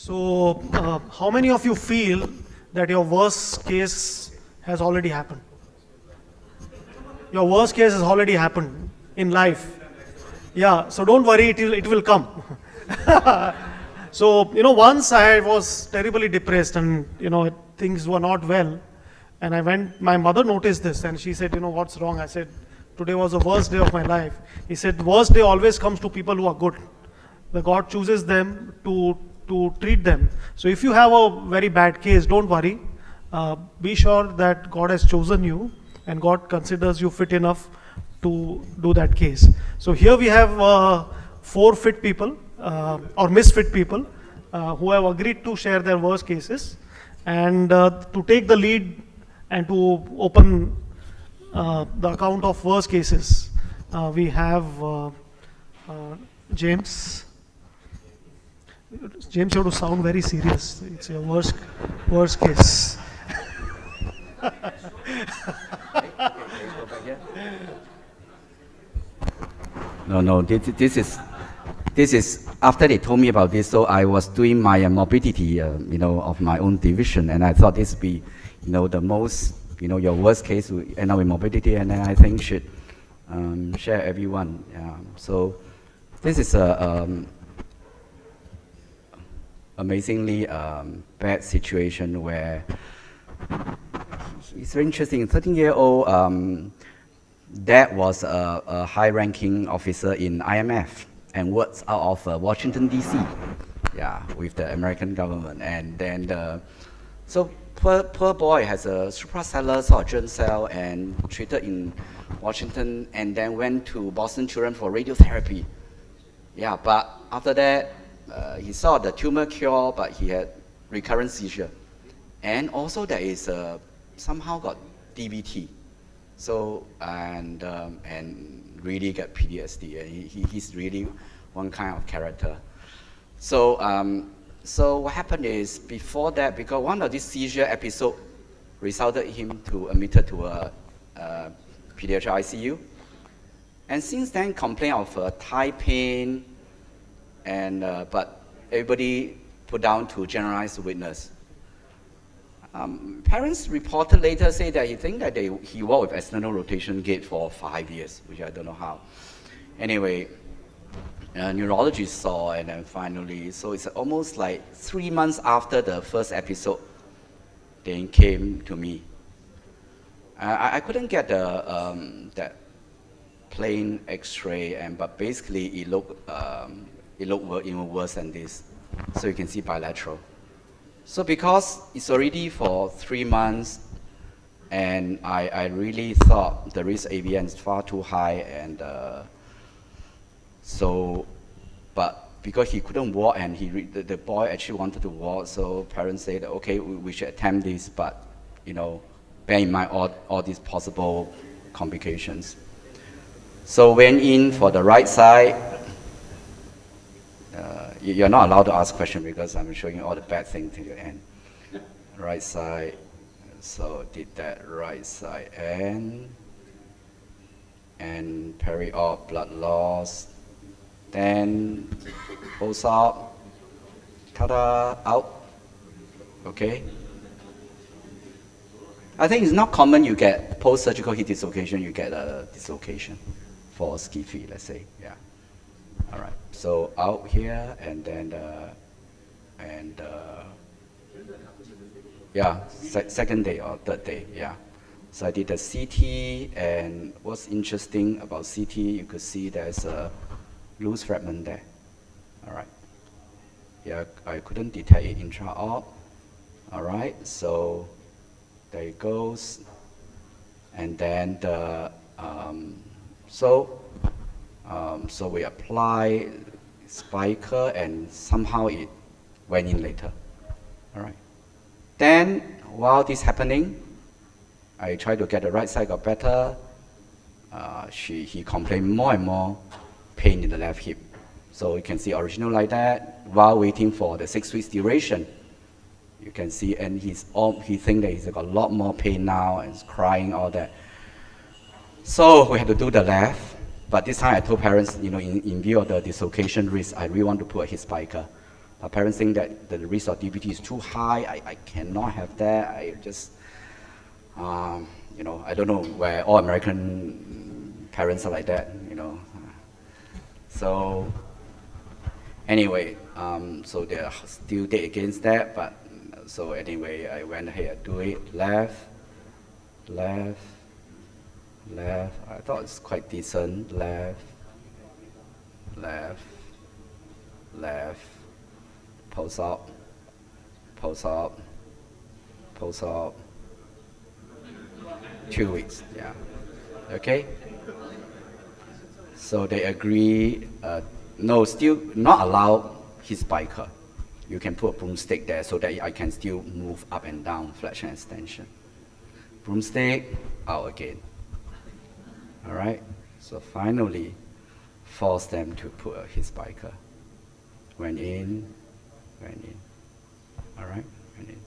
So, how many of you feel that your worst case has already happened? Your worst case has already happened in life. Yeah, so don't worry, it will come. So, once I was terribly depressed and, things were not well. And my mother noticed this and she said, what's wrong? I said, today was the worst day of my life. He said, worst day always comes to people who are good. The God chooses them to treat them. So if you have a very bad case, don't worry. Be sure that God has chosen you and God considers you fit enough to do that case. So here we have 4 fit people or misfit people who have agreed to share their worst cases and to take the lead and to open the account of worst cases. We have James. James, you have to sound very serious. It's your worst case. No, this is after they told me about this. So I was doing my morbidity, of my own division, and I thought this would be, the most, your worst case would end up with morbidity, and then I think should share everyone. So this is a amazingly bad situation where it's very interesting. 13-year-old dad was a high-ranking officer in IMF and works out of Washington, D.C. With the American government. And then, so poor boy has a supracellular sort of germ cell and treated in Washington and then went to Boston Children for radiotherapy. But after that, he saw the tumor cure, but he had recurrent seizure. And also there is somehow got DVT. So, and really got PTSD, and he's really one kind of character. So, so what happened is, before that, because one of these seizure episode resulted him to admitted to a pediatric ICU. And since then, complained of thigh pain, and but everybody put down to generalized weakness. Parents reported later say that he think that he walked with external rotation gait for 5 years, which I don't know how. Anyway, a neurologist saw, and then finally, so it's almost like 3 months after the first episode, they came to me. I couldn't get the that plain X-ray, but basically it looked even worse than this. So you can see bilateral. So because it's already for 3 months, and I really thought the risk AVN is far too high, and so, but because he couldn't walk and the boy actually wanted to walk, so parents said, okay, we should attempt this, but bear in mind all these possible complications. So went in for the right side. You're not allowed to ask questions because I'm showing you all the bad things till the end. Right side, so did that right side, and peri-op blood loss, then post-op, ta-da, out, okay? I think it's not common you get post-surgical hip dislocation, you get a dislocation for skiffy, let's say, yeah. All right, so out here, and then, second day or third day, yeah. So I did the CT, and what's interesting about CT, you could see there's a loose fragment there. All right. Yeah, I couldn't detect it intra-op. All right, so there it goes. And then so we apply spiker, and somehow it went in later. All right. Then, while this happening, I tried to get the right side got better. He complained more and more pain in the left hip. So you can see original like that. While waiting for the 6 weeks duration, you can see, and he think that he's got a lot more pain now and is crying, all that. So we had to do the left. But this time I told parents, in view of the dislocation risk, I really want to put a hip spiker. Parents think that the risk of DVT is too high. I cannot have that. I just, you know, I don't know where all American parents are like that, you know. So anyway, so they are still dead against that, but so anyway, I went ahead and do it. Left. I thought it's quite decent. Left. Post up. 2 weeks, yeah. Okay? So they agree, no, still not allow his biker. You can put a broomstick there so that I can still move up and down, flexion extension. Broomstick, out again. All right? So finally, force them to put his biker. Went in. All right? Went in.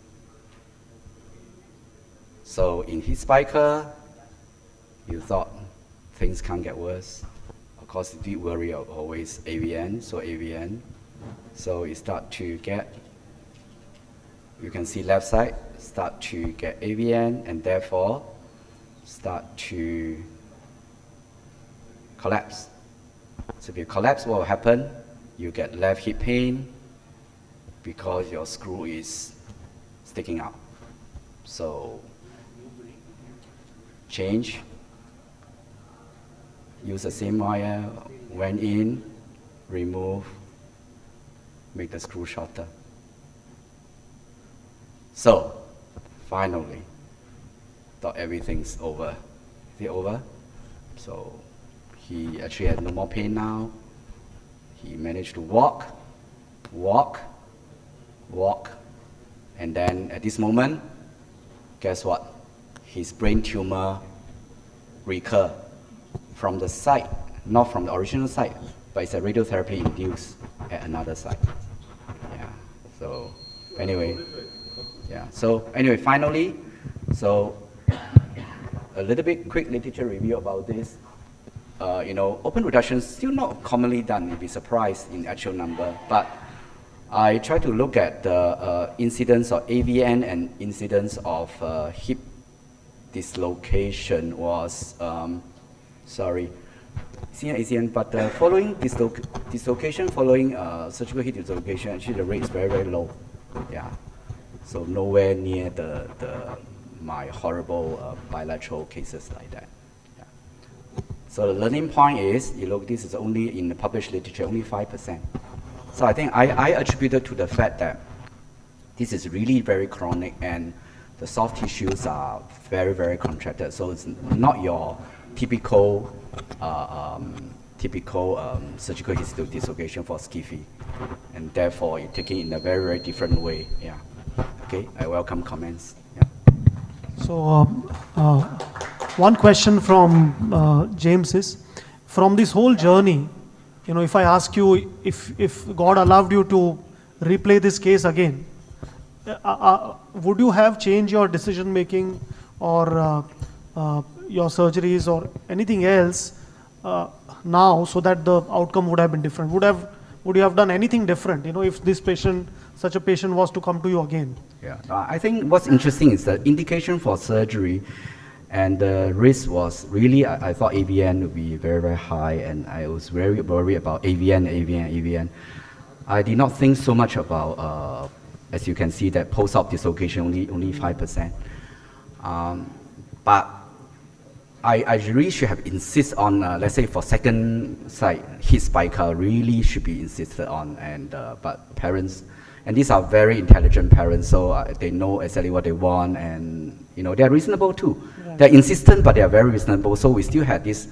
So in his biker, you thought things can't get worse. Of course, you did worry of always AVN, so AVN. So you start to get, you can see left side, start to get AVN and therefore start to collapse. So if you collapse, what will happen? You get left hip pain because your screw is sticking out. So change, use the same wire, went in, remove, make the screw shorter. So finally, thought everything's over. Is it over? So he actually had no more pain now. He managed to walk, and then at this moment, guess what? His brain tumor recur from the site, not from the original site, but it's a radiotherapy induced at another site. Yeah. So anyway, yeah. So anyway, finally, so a little bit quick literature review about this. You know, open reduction is still not commonly done. You'd be surprised in actual number, but I try to look at the incidence of AVN and incidence of hip dislocation was, sorry, ACN, but following dislocation, following surgical hip dislocation, actually the rate is very, very low. Yeah, so nowhere near my horrible bilateral cases like that. Yeah. So the learning point is, you look, this is only in the published literature, only 5%. So I think I attribute it to the fact that this is really very chronic and the soft tissues are very, very contracted. So it's not your typical surgical hip dislocation for SCIFI. And therefore, you take it in a very, very different way. Yeah. Okay, I welcome comments. Yeah. So one question from James is, from this whole journey, you know, if I ask you if God allowed you to replay this case again, would you have changed your decision making or your surgeries or anything else now so that the outcome would have been different? Would you have done anything different, you know, if this patient, such a patient was to come to you again? Yeah, I think what's interesting is the indication for surgery and the risk was really, I thought AVN would be very, very high, and I was very worried about AVN. I did not think so much about, as you can see, that post-op dislocation, only 5%. But I really should have insisted on, let's say for second site, hip spica really should be insisted on, and but parents, and these are very intelligent parents, so they know exactly what they want, and you know, they're reasonable too. Yeah. They're insistent, but they are very reasonable, so we still had this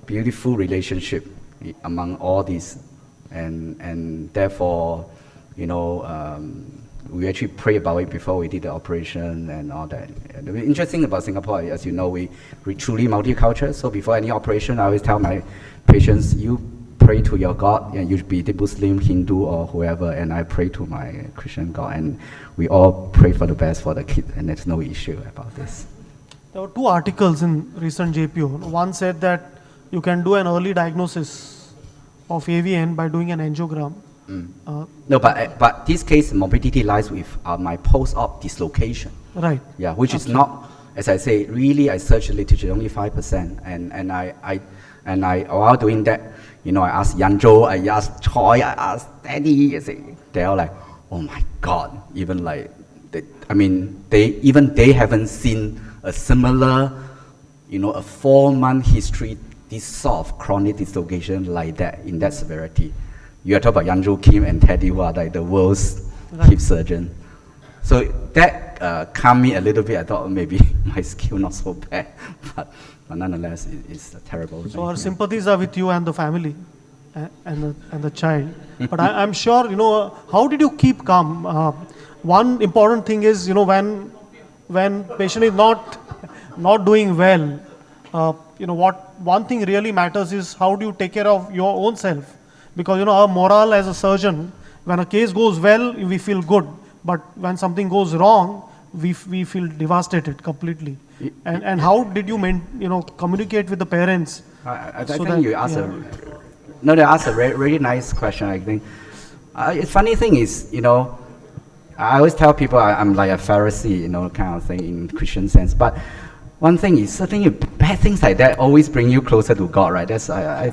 beautiful relationship among all these, and therefore, you know, we actually prayed about it before we did the operation and all that. And the interesting about Singapore, as you know, we're truly multicultural. So before any operation, I always tell my patients, you pray to your God, and you be the Muslim, Hindu, or whoever, and I pray to my Christian God, and we all pray for the best for the kid, and there's no issue about this. There were two articles in recent JPO. One said that you can do an early diagnosis of AVN by doing an angiogram. No, but this case, morbidity lies with my post-op dislocation. Right. Yeah, which is not, as I say, really I searched the literature, only 5%. And I while doing that, you know, I asked Yanzhou, I asked Choi, I asked Daddy, they're all like, oh my God, even like, they haven't seen a similar, you know, a 4-month history, this sort of chronic dislocation like that, in that severity. You are talking about Yanzhou Kim and Teddy, who are like the world's hip surgeon. So that calmed me a little bit. I thought maybe my skill not so bad, but nonetheless, it's a terrible thing. So our sympathies are with you and the family and the child. But I'm sure, you know, how did you keep calm? One important thing is, you know, when patient is not doing well, you know, one thing really matters is how do you take care of your own self? Because, you know, our morale as a surgeon, when a case goes well, we feel good. But when something goes wrong, we feel devastated completely. And how did you communicate with the parents? I think you asked they asked a really nice question, I think. The funny thing is, you know, I always tell people I'm like a Pharisee, you know, kind of thing in Christian sense. But one thing is, certainly bad things like that always bring you closer to God, right? That's I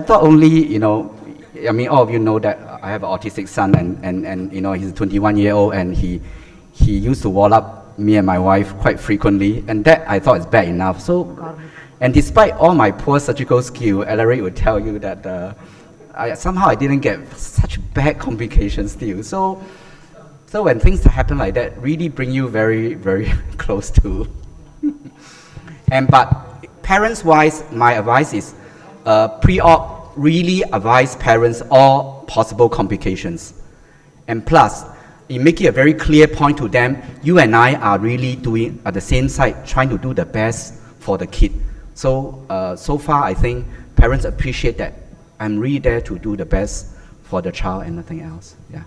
thought only, you know, I mean, all of you know that I have an autistic son, and you know, he's a 21-year-old, and he used to wall up me and my wife quite frequently, and that I thought is bad enough. So, and despite all my poor surgical skill, Ellery would tell you that somehow I didn't get such bad complications still. So when things happen like that, really bring you very, very close to. But parents-wise, my advice is pre-op. Really advise parents all possible complications. And plus, you make it a very clear point to them, you and I are really doing at the same side, trying to do the best for the kid. So, so far I think parents appreciate that I'm really there to do the best for the child and nothing else. Yeah.